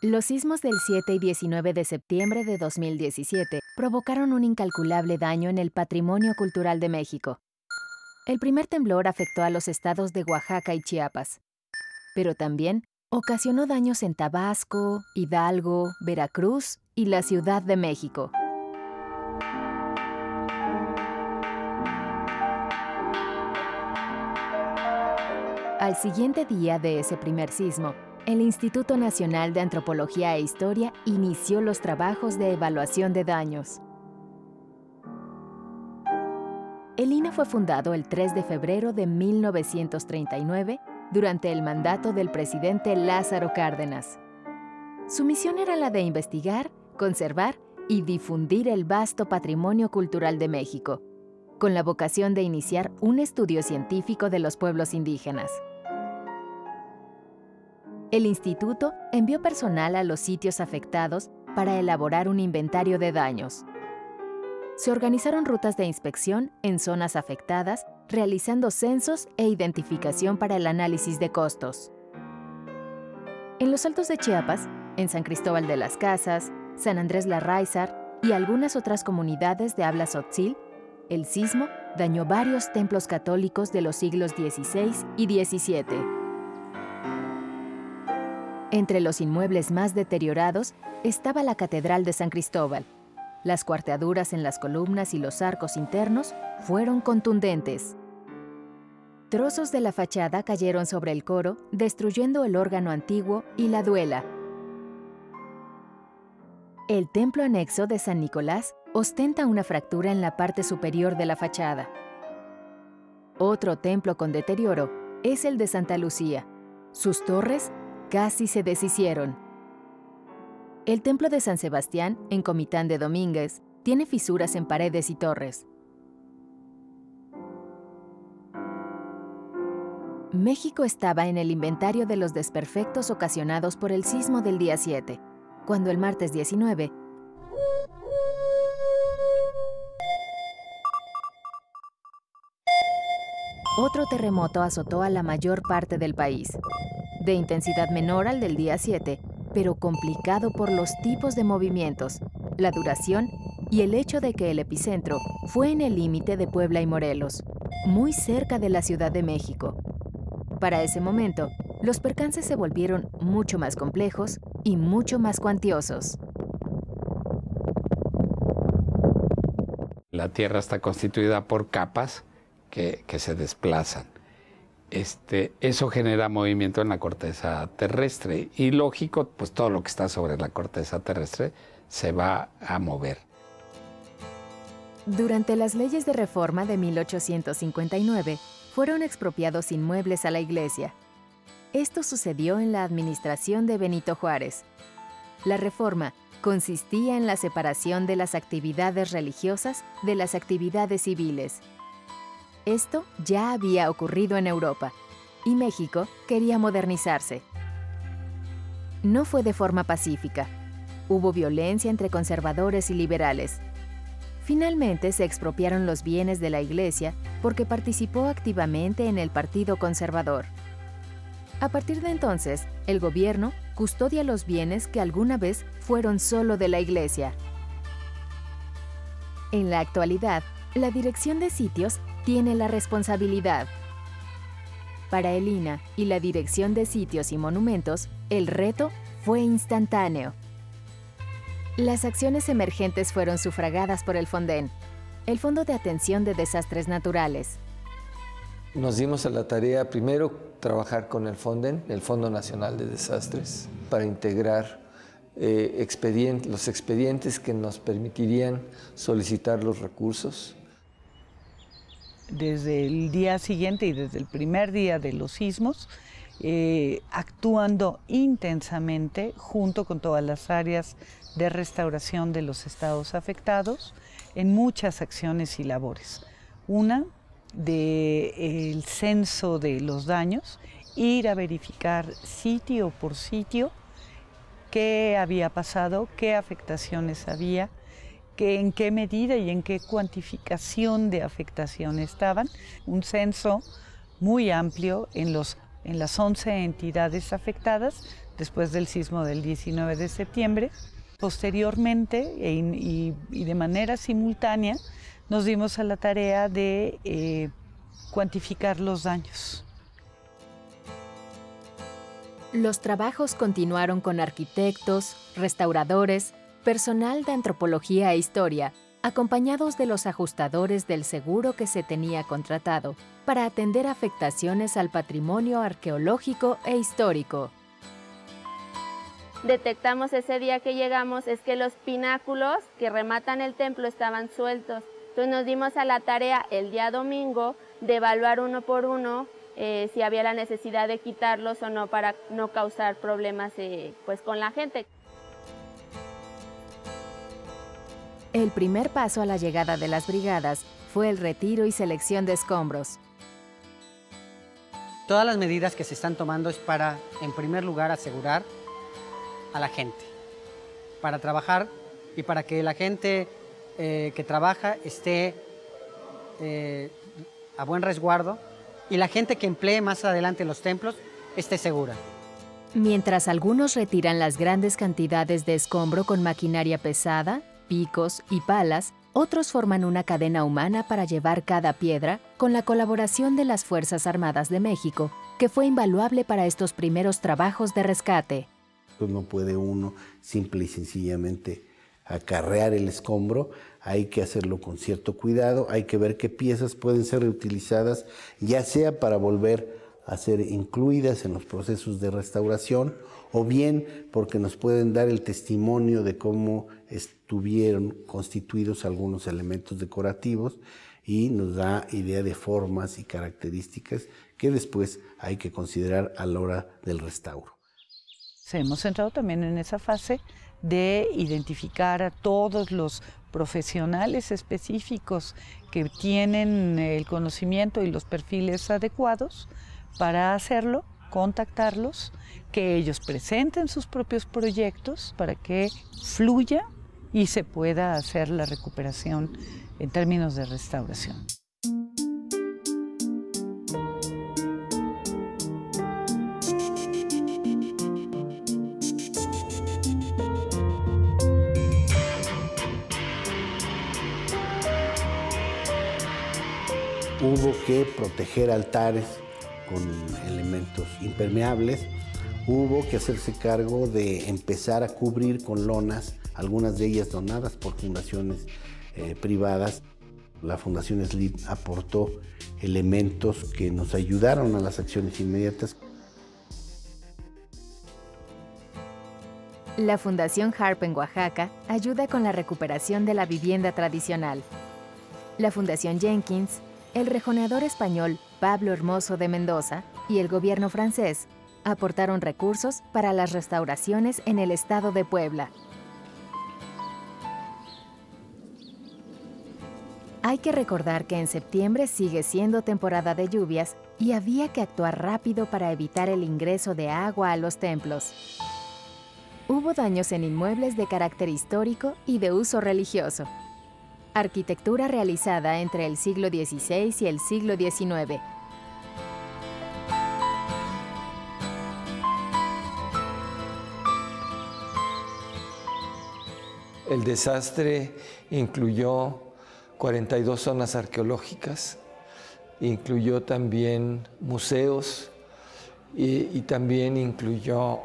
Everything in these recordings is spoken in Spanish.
Los sismos del 7 y 19 de septiembre de 2017 provocaron un incalculable daño en el patrimonio cultural de México. El primer temblor afectó a los estados de Oaxaca y Chiapas, pero también ocasionó daños en Tabasco, Hidalgo, Veracruz y la Ciudad de México. Al siguiente día de ese primer sismo, el Instituto Nacional de Antropología e Historia inició los trabajos de evaluación de daños. El INAH fue fundado el 3 de febrero de 1939 durante el mandato del presidente Lázaro Cárdenas. Su misión era la de investigar, conservar y difundir el vasto patrimonio cultural de México, con la vocación de iniciar un estudio científico de los pueblos indígenas. El instituto envió personal a los sitios afectados para elaborar un inventario de daños. Se organizaron rutas de inspección en zonas afectadas, realizando censos e identificación para el análisis de costos. En los Altos de Chiapas, en San Cristóbal de las Casas, San Andrés Larráizar y algunas otras comunidades de habla tzotzil, el sismo dañó varios templos católicos de los siglos XVI y XVII. Entre los inmuebles más deteriorados estaba la Catedral de San Cristóbal. Las cuarteaduras en las columnas y los arcos internos fueron contundentes. Trozos de la fachada cayeron sobre el coro, destruyendo el órgano antiguo y la duela. El templo anexo de San Nicolás ostenta una fractura en la parte superior de la fachada. Otro templo con deterioro es el de Santa Lucía. Sus torres casi se deshicieron. El templo de San Sebastián, en Comitán de Domínguez, tiene fisuras en paredes y torres. México estaba en el inventario de los desperfectos ocasionados por el sismo del día 7, cuando el martes 19, otro terremoto azotó a la mayor parte del país, de intensidad menor al del día 7, pero complicado por los tipos de movimientos, la duración y el hecho de que el epicentro fue en el límite de Puebla y Morelos, muy cerca de la Ciudad de México. Para ese momento, los percances se volvieron mucho más complejos y mucho más cuantiosos. La Tierra está constituida por capas que se desplazan. Eso genera movimiento en la corteza terrestre y lógico, pues todo lo que está sobre la corteza terrestre se va a mover. Durante las leyes de reforma de 1859, fueron expropiados inmuebles a la iglesia. Esto sucedió en la administración de Benito Juárez. La reforma consistía en la separación de las actividades religiosas de las actividades civiles. Esto ya había ocurrido en Europa, y México quería modernizarse. No fue de forma pacífica. Hubo violencia entre conservadores y liberales. Finalmente se expropiaron los bienes de la Iglesia porque participó activamente en el Partido Conservador. A partir de entonces, el gobierno custodia los bienes que alguna vez fueron solo de la Iglesia. En la actualidad, la Dirección de Sitios tiene la responsabilidad. Para el INAH y la Dirección de Sitios y Monumentos, el reto fue instantáneo. Las acciones emergentes fueron sufragadas por el FONDEN, el Fondo de Atención de Desastres Naturales. Nos dimos a la tarea primero trabajar con el FONDEN, el Fondo Nacional de Desastres, para integrar los expedientes que nos permitirían solicitar los recursos. Desde el día siguiente y desde el primer día de los sismos, actuando intensamente junto con todas las áreas de restauración de los estados afectados en muchas acciones y labores. Una, del censo de los daños, ir a verificar sitio por sitio qué había pasado, qué afectaciones había, en qué medida y en qué cuantificación de afectación estaban. Un censo muy amplio en las 11 entidades afectadas, después del sismo del 19 de septiembre. Posteriormente y de manera simultánea nos dimos a la tarea de cuantificar los daños. Los trabajos continuaron con arquitectos, restauradores, personal de antropología e historia, acompañados de los ajustadores del seguro que se tenía contratado para atender afectaciones al patrimonio arqueológico e histórico. Detectamos ese día que llegamos es que los pináculos que rematan el templo estaban sueltos. Entonces nos dimos a la tarea el día domingo de evaluar uno por uno si había la necesidad de quitarlos o no para no causar problemas pues con la gente. El primer paso a la llegada de las brigadas fue el retiro y selección de escombros. Todas las medidas que se están tomando es para, en primer lugar, asegurar a la gente, para trabajar y para que la gente que trabaja esté a buen resguardo y la gente que emplee más adelante los templos esté segura. Mientras algunos retiran las grandes cantidades de escombro con maquinaria pesada, picos y palas, otros forman una cadena humana para llevar cada piedra con la colaboración de las Fuerzas Armadas de México, que fue invaluable para estos primeros trabajos de rescate. Pues no puede uno simple y sencillamente acarrear el escombro, hay que hacerlo con cierto cuidado, hay que ver qué piezas pueden ser reutilizadas, ya sea para volver a ser incluidas en los procesos de restauración, o bien porque nos pueden dar el testimonio de cómo estuvieron constituidos algunos elementos decorativos y nos da idea de formas y características que después hay que considerar a la hora del restauro. Hemos entrado también en esa fase de identificar a todos los profesionales específicos que tienen el conocimiento y los perfiles adecuados para hacerlo, contactarlos, que ellos presenten sus propios proyectos para que fluya y se pueda hacer la recuperación en términos de restauración. Hubo que proteger altares con elementos impermeables, hubo que hacerse cargo de empezar a cubrir con lonas, algunas de ellas donadas por fundaciones privadas. La Fundación SLID aportó elementos que nos ayudaron a las acciones inmediatas. La Fundación HARP en Oaxaca ayuda con la recuperación de la vivienda tradicional. La Fundación Jenkins, el rejoneador español Pablo Hermoso de Mendoza y el gobierno francés aportaron recursos para las restauraciones en el estado de Puebla. Hay que recordar que en septiembre sigue siendo temporada de lluvias y había que actuar rápido para evitar el ingreso de agua a los templos. Hubo daños en inmuebles de carácter histórico y de uso religioso. Arquitectura realizada entre el siglo XVI y el siglo XIX. El desastre incluyó 42 zonas arqueológicas, incluyó también museos y también incluyó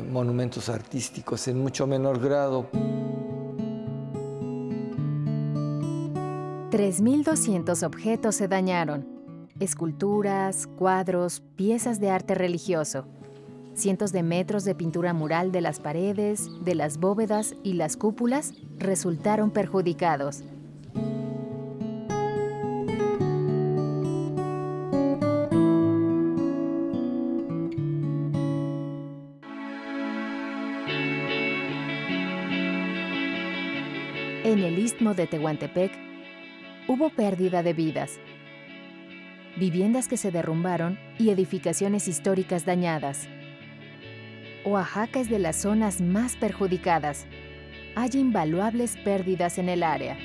monumentos artísticos en mucho menor grado. 3.200 objetos se dañaron. Esculturas, cuadros, piezas de arte religioso. Cientos de metros de pintura mural de las paredes, de las bóvedas y las cúpulas resultaron perjudicados. En el istmo de Tehuantepec, hubo pérdida de vidas, viviendas que se derrumbaron y edificaciones históricas dañadas. Oaxaca es de las zonas más perjudicadas. Hay invaluables pérdidas en el área.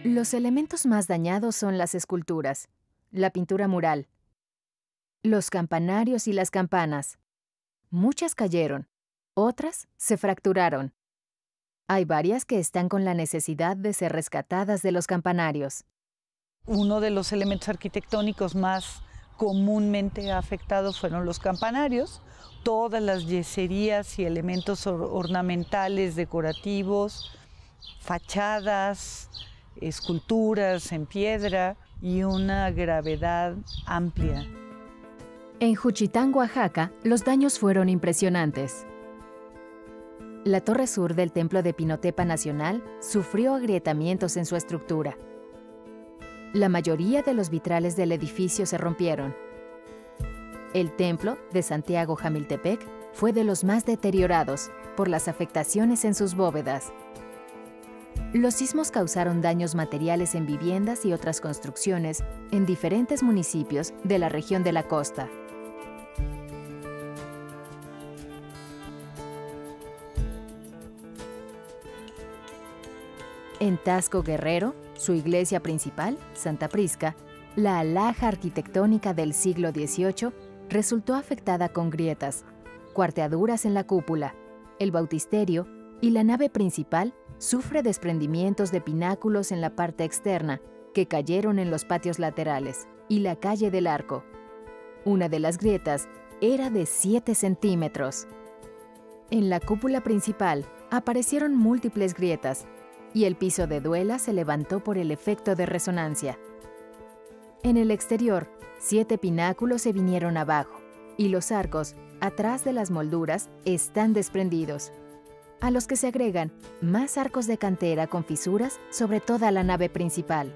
Los elementos más dañados son las esculturas, la pintura mural, los campanarios y las campanas. Muchas cayeron, otras se fracturaron. Hay varias que están con la necesidad de ser rescatadas de los campanarios. Uno de los elementos arquitectónicos más comúnmente afectados fueron los campanarios. Todas las yeserías y elementos ornamentales, decorativos, fachadas, esculturas en piedra y una gravedad amplia. En Juchitán, Oaxaca, los daños fueron impresionantes. La torre sur del templo de Pinotepa Nacional sufrió agrietamientos en su estructura. La mayoría de los vitrales del edificio se rompieron. El templo de Santiago Jamiltepec fue de los más deteriorados por las afectaciones en sus bóvedas. Los sismos causaron daños materiales en viviendas y otras construcciones en diferentes municipios de la región de la costa. En Taxco, Guerrero, su iglesia principal, Santa Prisca, la alhaja arquitectónica del siglo XVIII, resultó afectada con grietas, cuarteaduras en la cúpula, el bautisterio y la nave principal sufre desprendimientos de pináculos en la parte externa que cayeron en los patios laterales y la calle del Arco. Una de las grietas era de 7 centímetros. En la cúpula principal aparecieron múltiples grietas y el piso de duela se levantó por el efecto de resonancia. En el exterior, 7 pináculos se vinieron abajo y los arcos, atrás de las molduras, están desprendidos, a los que se agregan más arcos de cantera con fisuras sobre toda la nave principal.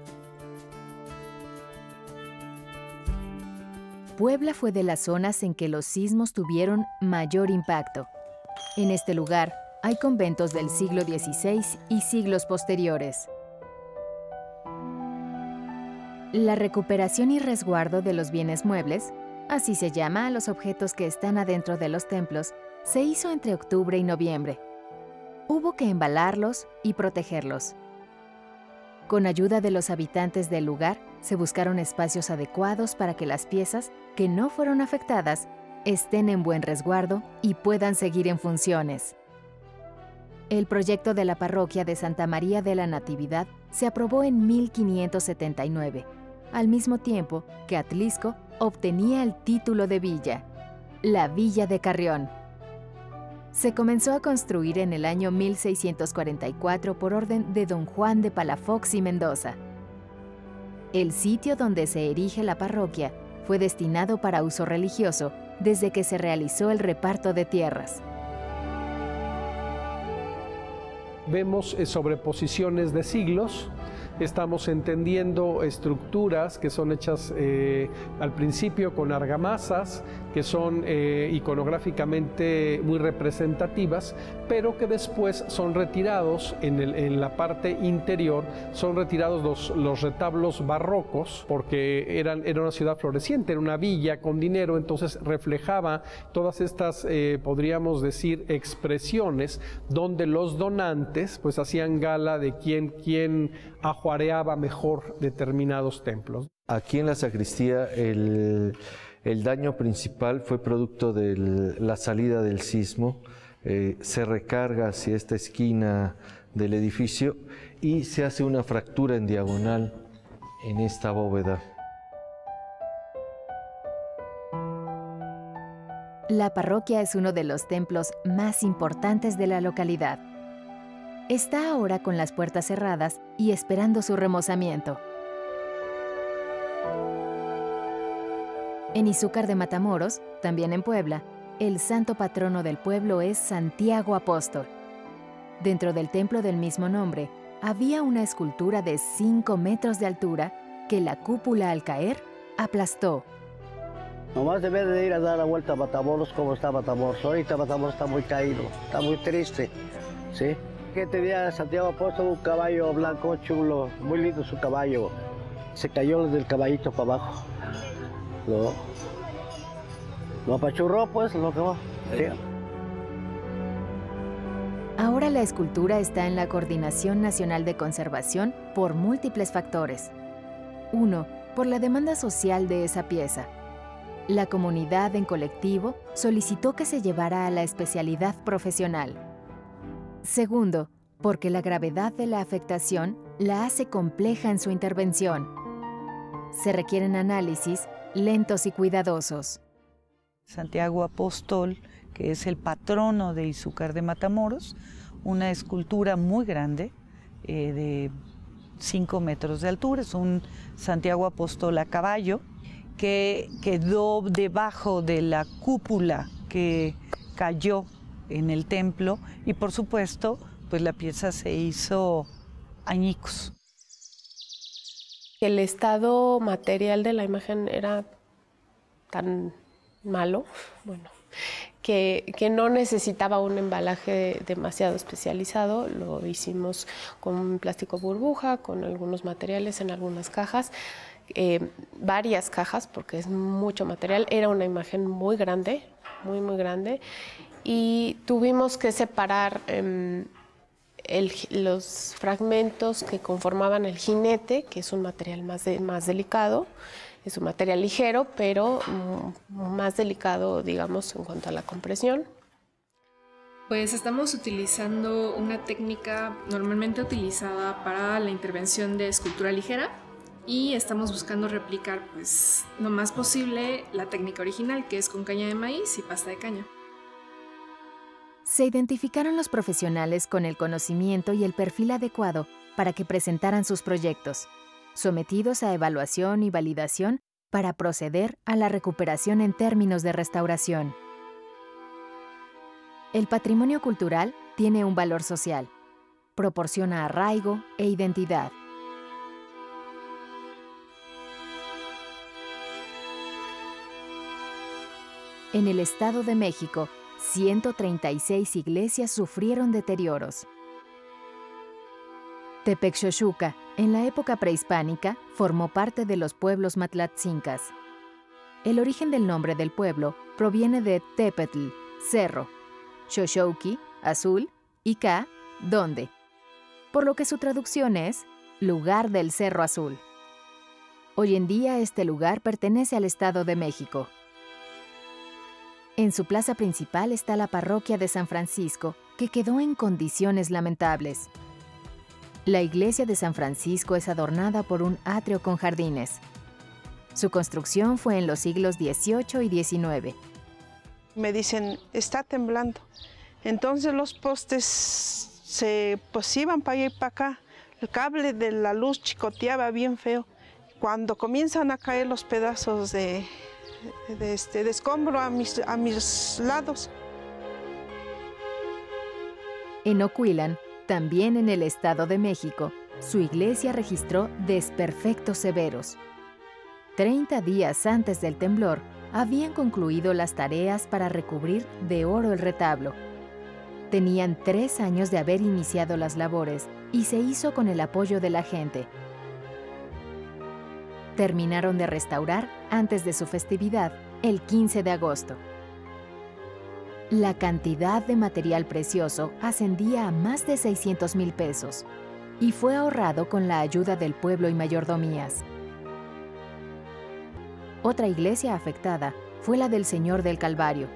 Puebla fue de las zonas en que los sismos tuvieron mayor impacto. En este lugar hay conventos del siglo XVI y siglos posteriores. La recuperación y resguardo de los bienes muebles, así se llama a los objetos que están adentro de los templos, se hizo entre octubre y noviembre. Hubo que embalarlos y protegerlos. Con ayuda de los habitantes del lugar, se buscaron espacios adecuados para que las piezas que no fueron afectadas estén en buen resguardo y puedan seguir en funciones. El proyecto de la parroquia de Santa María de la Natividad se aprobó en 1579, al mismo tiempo que Atlisco obtenía el título de villa, la Villa de Carrión. Se comenzó a construir en el año 1644 por orden de don Juan de Palafox y Mendoza. El sitio donde se erige la parroquia fue destinado para uso religioso desde que se realizó el reparto de tierras. Vemos sobreposiciones de siglos, estamos entendiendo estructuras que son hechas al principio con argamasas, que son iconográficamente muy representativas, pero que después son retirados en la parte interior, son retirados los retablos barrocos, porque era una ciudad floreciente, era una villa con dinero, entonces reflejaba todas estas, podríamos decir, expresiones donde los donantes pues hacían gala de quién ajuareaba mejor determinados templos. Aquí en la sacristía el daño principal fue producto de la salida del sismo. Se recarga hacia esta esquina del edificio y se hace una fractura en diagonal en esta bóveda. La parroquia es uno de los templos más importantes de la localidad. Está ahora con las puertas cerradas y esperando su remozamiento. En Izúcar de Matamoros, también en Puebla, el santo patrono del pueblo es Santiago Apóstol. Dentro del templo del mismo nombre, había una escultura de 5 metros de altura que la cúpula al caer aplastó. Nomás debe de ir a dar la vuelta a Matamoros como está Matamoros. Ahorita Matamoros está muy caído, está muy triste, ¿sí? Que tenía Santiago Apóstol un caballo blanco chulo, muy lindo su caballo. Se cayó del caballito para abajo. Lo apachurró, pues, lo que va. Sí. Ahora la escultura está en la Coordinación Nacional de Conservación por múltiples factores. 1. Por la demanda social de esa pieza. La comunidad en colectivo solicitó que se llevara a la especialidad profesional. Segundo, porque la gravedad de la afectación la hace compleja en su intervención. Se requieren análisis lentos y cuidadosos. Santiago Apóstol, que es el patrono de Izúcar de Matamoros, una escultura muy grande, de 5 metros de altura, es un Santiago Apóstol a caballo, que quedó debajo de la cúpula que cayó en el templo y por supuesto pues la pieza se hizo añicos. El estado material de la imagen era tan malo, bueno, que no necesitaba un embalaje demasiado especializado. Lo hicimos con plástico burbuja, con algunos materiales en algunas cajas, varias cajas porque es mucho material. Era una imagen muy grande, muy grande, y tuvimos que separar los fragmentos que conformaban el jinete, que es un material más delicado. Es un material ligero, pero más delicado, digamos, en cuanto a la compresión. Pues estamos utilizando una técnica normalmente utilizada para la intervención de escultura ligera y estamos buscando replicar, pues, lo más posible la técnica original, que es con caña de maíz y pasta de caña. Se identificaron los profesionales con el conocimiento y el perfil adecuado para que presentaran sus proyectos, sometidos a evaluación y validación para proceder a la recuperación en términos de restauración. El patrimonio cultural tiene un valor social, proporciona arraigo e identidad. En el Estado de México, 136 iglesias sufrieron deterioros. Tepexoxuca, en la época prehispánica, formó parte de los pueblos matlatzincas. El origen del nombre del pueblo proviene de Tepetl, cerro, Xoxouqui, azul, y Ca, donde, por lo que su traducción es lugar del Cerro Azul. Hoy en día este lugar pertenece al Estado de México. En su plaza principal está la parroquia de San Francisco, que quedó en condiciones lamentables. La iglesia de San Francisco es adornada por un atrio con jardines. Su construcción fue en los siglos XVIII y XIX. Me dicen, está temblando. Entonces los postes pues iban para allá y para acá. El cable de la luz chicoteaba bien feo. Cuando comienzan a caer los pedazos de escombro a mis lados. En Ocuilan, también en el Estado de México, su iglesia registró desperfectos severos. 30 días antes del temblor, habían concluido las tareas para recubrir de oro el retablo. Tenían 3 años de haber iniciado las labores y se hizo con el apoyo de la gente. Terminaron de restaurar antes de su festividad, el 15 de agosto. La cantidad de material precioso ascendía a más de 600,000 pesos y fue ahorrado con la ayuda del pueblo y mayordomías. Otra iglesia afectada fue la del Señor del Calvario,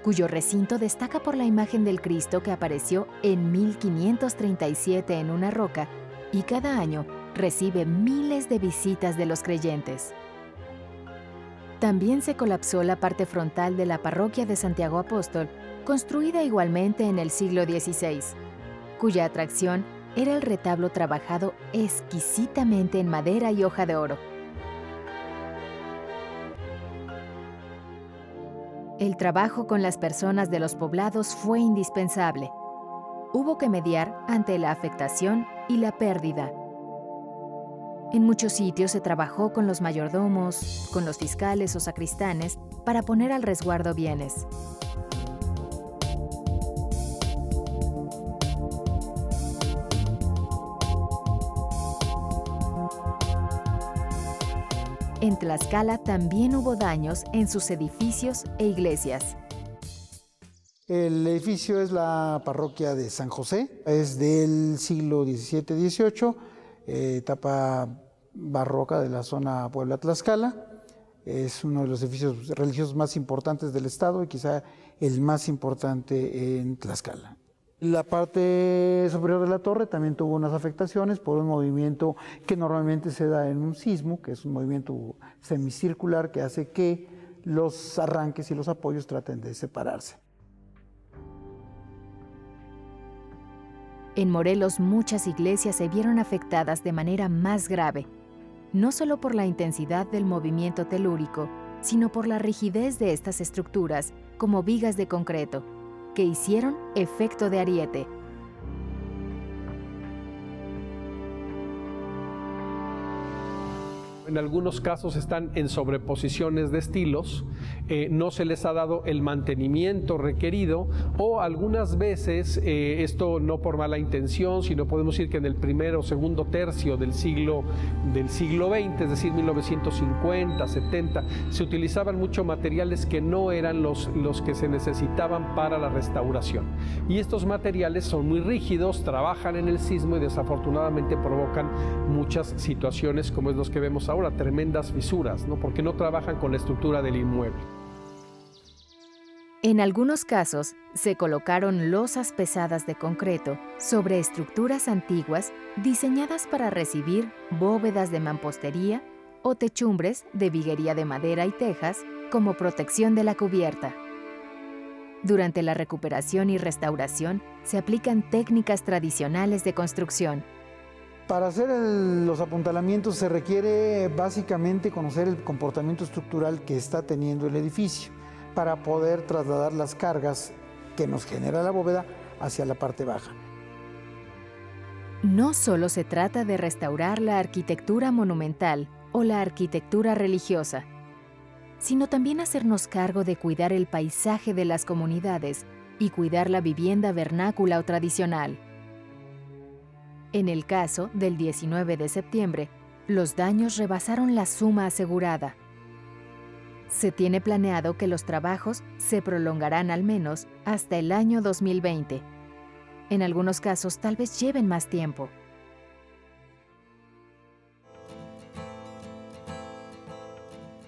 cuyo recinto destaca por la imagen del Cristo que apareció en 1537 en una roca y cada año recibe miles de visitas de los creyentes. También se colapsó la parte frontal de la parroquia de Santiago Apóstol, construida igualmente en el siglo XVI, cuya atracción era el retablo trabajado exquisitamente en madera y hoja de oro. El trabajo con las personas de los poblados fue indispensable. Hubo que mediar ante la afectación y la pérdida. En muchos sitios se trabajó con los mayordomos, con los fiscales o sacristanes para poner al resguardo bienes. En Tlaxcala también hubo daños en sus edificios e iglesias. El edificio es la parroquia de San José, es del siglo XVII-XVIII, etapa barroca de la zona Puebla-Tlaxcala. es uno de los edificios religiosos más importantes del estado y quizá el más importante en Tlaxcala. La parte superior de la torre también tuvo unas afectaciones por un movimiento que normalmente se da en un sismo, que es un movimiento semicircular que hace que los arranques y los apoyos traten de separarse. En Morelos, muchas iglesias se vieron afectadas de manera más grave, no solo por la intensidad del movimiento telúrico, sino por la rigidez de estas estructuras, como vigas de concreto, que hicieron efecto de ariete. En algunos casos están en sobreposiciones de estilos, no se les ha dado el mantenimiento requerido o algunas veces, esto no por mala intención, sino podemos decir que en el primero o segundo tercio del siglo XX, es decir, 1950, 70, se utilizaban muchos materiales que no eran los que se necesitaban para la restauración. Y estos materiales son muy rígidos, trabajan en el sismo y desafortunadamente provocan muchas situaciones como es los que vemos ahora, tremendas fisuras, ¿no? Porque no trabajan con la estructura del inmueble. En algunos casos, se colocaron losas pesadas de concreto sobre estructuras antiguas diseñadas para recibir bóvedas de mampostería o techumbres de viguería de madera y tejas como protección de la cubierta. Durante la recuperación y restauración, se aplican técnicas tradicionales de construcción. Para hacer los apuntalamientos se requiere básicamente conocer el comportamiento estructural que está teniendo el edificio para poder trasladar las cargas que nos genera la bóveda hacia la parte baja. No solo se trata de restaurar la arquitectura monumental o la arquitectura religiosa, sino también hacernos cargo de cuidar el paisaje de las comunidades y cuidar la vivienda vernácula o tradicional. En el caso del 19 de septiembre, los daños rebasaron la suma asegurada. Se tiene planeado que los trabajos se prolongarán al menos hasta el año 2020. En algunos casos, tal vez lleven más tiempo.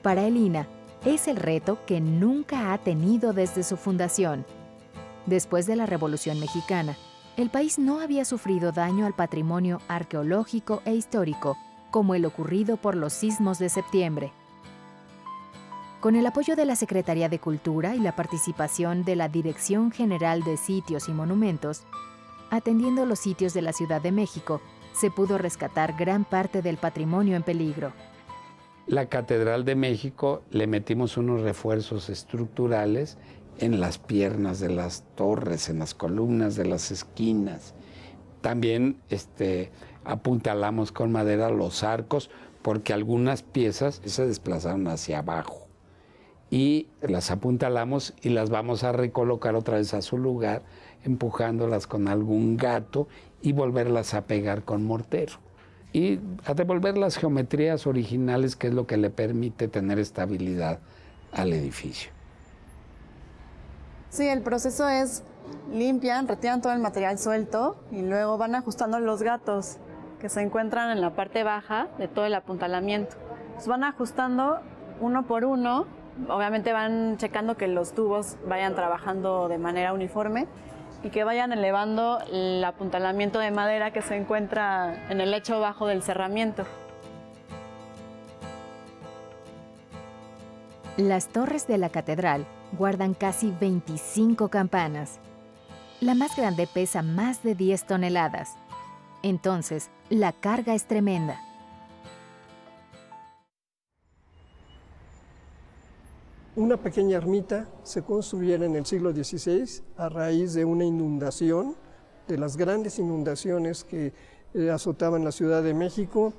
Para el INAH, es el reto que nunca ha tenido desde su fundación. Después de la Revolución Mexicana, el país no había sufrido daño al patrimonio arqueológico e histórico como el ocurrido por los sismos de septiembre. Con el apoyo de la Secretaría de Cultura y la participación de la Dirección General de Sitios y Monumentos, atendiendo los sitios de la Ciudad de México, se pudo rescatar gran parte del patrimonio en peligro. La Catedral de México le metimos unos refuerzos estructurales en las piernas de las torres, en las columnas de las esquinas. También apuntalamos con madera los arcos porque algunas piezas se desplazaron hacia abajo. Y las apuntalamos y las vamos a recolocar otra vez a su lugar, empujándolas con algún gato y volverlas a pegar con mortero. Y a devolver las geometrías originales, que es lo que le permite tener estabilidad al edificio. Sí, el proceso es limpian, retiran todo el material suelto y luego van ajustando los gatos que se encuentran en la parte baja de todo el apuntalamiento. Los van ajustando uno por uno, obviamente van checando que los tubos vayan trabajando de manera uniforme y que vayan elevando el apuntalamiento de madera que se encuentra en el lecho bajo del cerramiento. Las torres de la catedral guardan casi 25 campanas. La más grande pesa más de 10 toneladas. Entonces, la carga es tremenda. Una pequeña ermita se construyera en el siglo XVI a raíz de una inundación, de las grandes inundaciones que azotaban la Ciudad de México.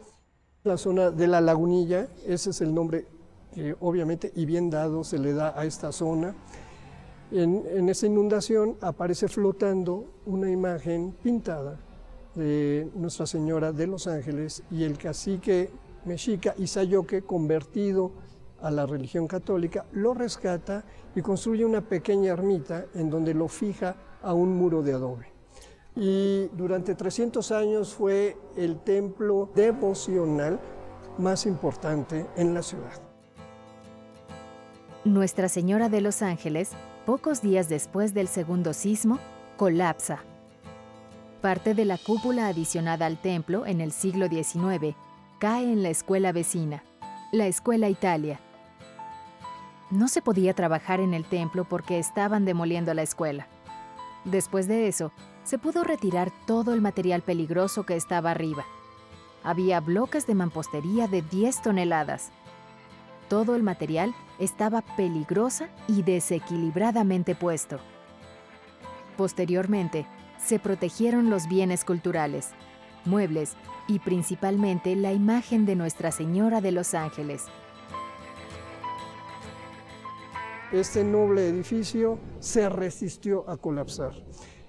La zona de la Lagunilla, ese es el nombre que obviamente y bien dado se le da a esta zona. En esa inundación aparece flotando una imagen pintada de Nuestra Señora de los Ángeles y el cacique mexica Izayoque, convertido a la religión católica, lo rescata y construye una pequeña ermita en donde lo fija a un muro de adobe. Y durante 300 años fue el templo devocional más importante en la ciudad. Nuestra Señora de los Ángeles, pocos días después del segundo sismo, colapsa. Parte de la cúpula adicionada al templo en el siglo XIX cae en la escuela vecina, la Escuela Italia. No se podía trabajar en el templo porque estaban demoliendo la escuela. Después de eso, se pudo retirar todo el material peligroso que estaba arriba. Había bloques de mampostería de 10 toneladas. Todo el material estaba peligrosa y desequilibradamente puesto. Posteriormente, se protegieron los bienes culturales, muebles y principalmente la imagen de Nuestra Señora de los Ángeles. Este noble edificio se resistió a colapsar.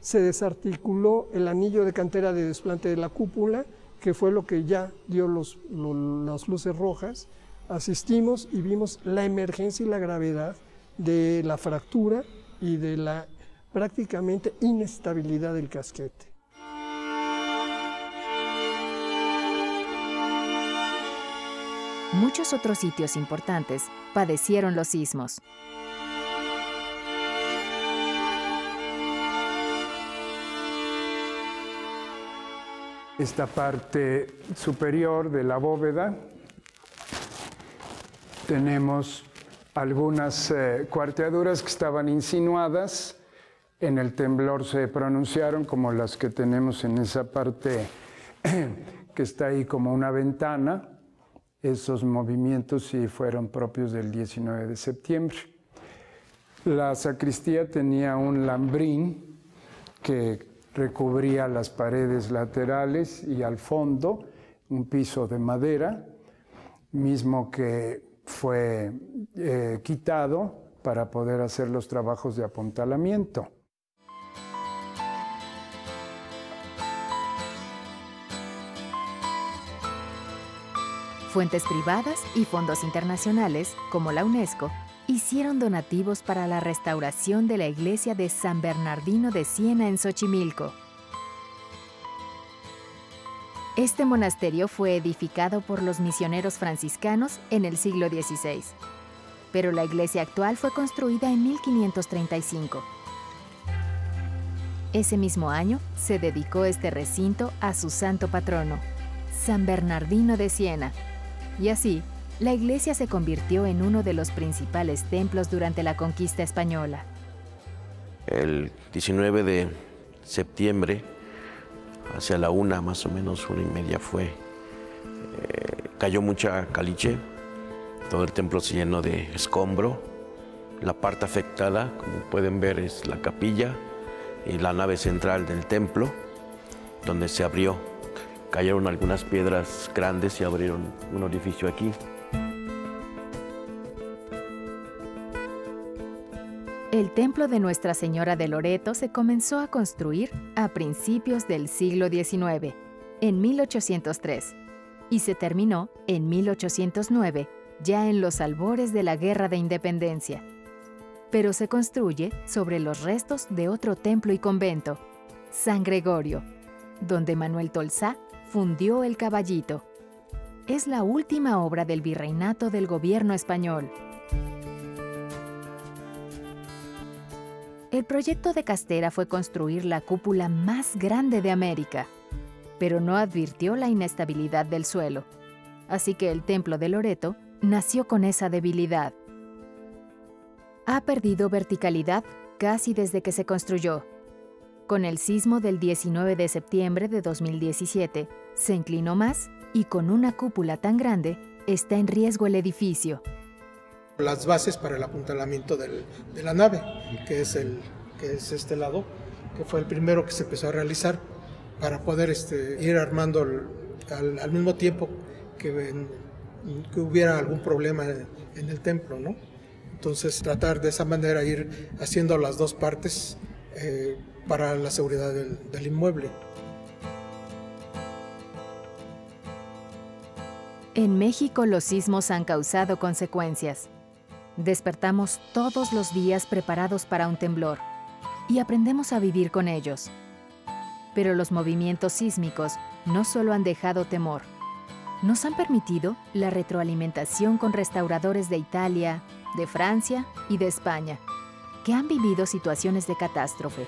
Se desarticuló el anillo de cantera de desplante de la cúpula, que fue lo que ya dio las luces rojas. Asistimos y vimos la emergencia y la gravedad de la fractura y de la prácticamente inestabilidad del casquete. Muchos otros sitios importantes padecieron los sismos. Esta parte superior de la bóveda tenemos algunas cuarteaduras que estaban insinuadas. En el temblor se pronunciaron como las que tenemos en esa parte que está ahí como una ventana. Esos movimientos sí fueron propios del 19 de septiembre. La sacristía tenía un lambrín que recubría las paredes laterales y al fondo un piso de madera, mismo que fue quitado para poder hacer los trabajos de apuntalamiento. Fuentes privadas y fondos internacionales, como la UNESCO, hicieron donativos para la restauración de la iglesia de San Bernardino de Siena en Xochimilco. Este monasterio fue edificado por los misioneros franciscanos en el siglo XVI, pero la iglesia actual fue construida en 1535. Ese mismo año se dedicó este recinto a su santo patrono, San Bernardino de Siena, y así, la iglesia se convirtió en uno de los principales templos durante la conquista española. El 19 de septiembre, hacia la 1, más o menos 1:30 cayó mucha caliche, todo el templo se llenó de escombro. La parte afectada, como pueden ver, es la capilla y la nave central del templo, donde se abrió. Cayeron algunas piedras grandes y abrieron un orificio aquí. El templo de Nuestra Señora de Loreto se comenzó a construir a principios del siglo XIX, en 1803, y se terminó en 1809, ya en los albores de la Guerra de Independencia. Pero se construye sobre los restos de otro templo y convento, San Gregorio, donde Manuel Tolsá fundió el Caballito. Es la última obra del virreinato del gobierno español. El proyecto de Castera fue construir la cúpula más grande de América, pero no advirtió la inestabilidad del suelo, así que el templo de Loreto nació con esa debilidad. Ha perdido verticalidad casi desde que se construyó. Con el sismo del 19 de septiembre de 2017, se inclinó más y con una cúpula tan grande, está en riesgo el edificio. Las bases para el apuntalamiento de la nave, que es este lado, que fue el primero que se empezó a realizar para poder ir armando al mismo tiempo que hubiera algún problema en el templo, ¿no? Entonces tratar de esa manera ir haciendo las dos partes para la seguridad del inmueble. En México los sismos han causado consecuencias. Despertamos todos los días preparados para un temblor y aprendemos a vivir con ellos. Pero los movimientos sísmicos no solo han dejado temor, nos han permitido la retroalimentación con restauradores de Italia, de Francia y de España, que han vivido situaciones de catástrofe.